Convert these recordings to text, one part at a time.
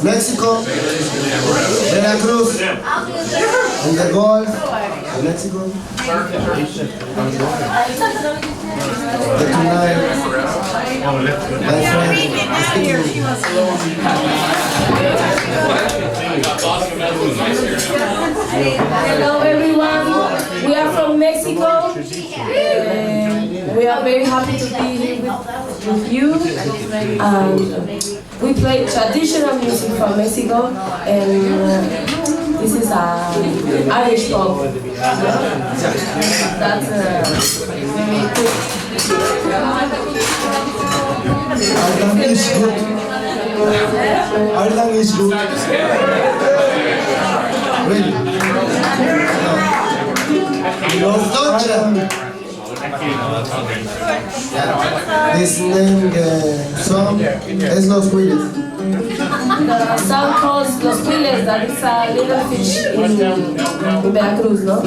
Mexico, Veracruz, and the Gulf, Mexico, the Canary, my friend, Hello everyone, we are from Mexico. We are very happy to be here with you. We play traditional music from Mexico, and this is Irish pop. That's very good. Ireland is good. Ireland is good. Really? No. This name, song es Los Quiles. The song calls Los Quiles, that is a little fish in Veracruz, no?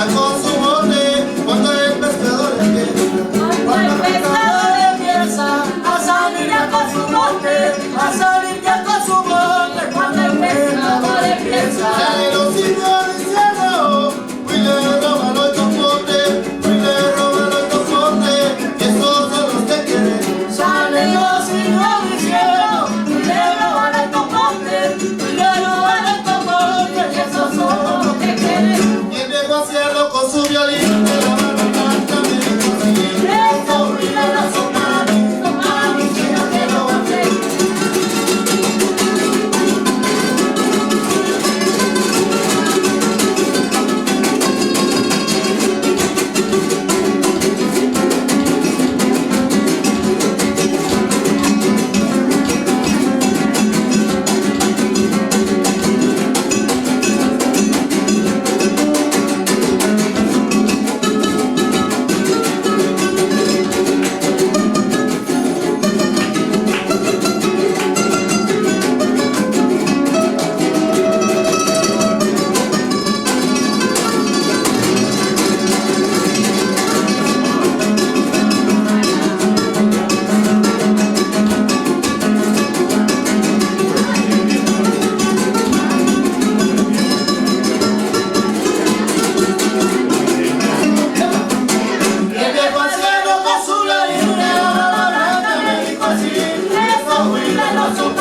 ya con su bote, cuando el pescador empieza. Cuando el pescador empieza a salir ya con su bote, a salir ya con su bote, cuando el pescador empieza. Sale los indios diciendo, fui le roban los topotes, fui le roban los topotes, y esos son los que quieren. Salen los indios diciendo, le roban el topote, le roban el topote, y esos son los que quieren. Y el viejo anciano con su violín de la mano canta, me dijo así. Esos ruidos no son para mí, que yo quiero hacer. El viejo anciano con su violín de la mano canta, me dijo así. Esos ruidos no son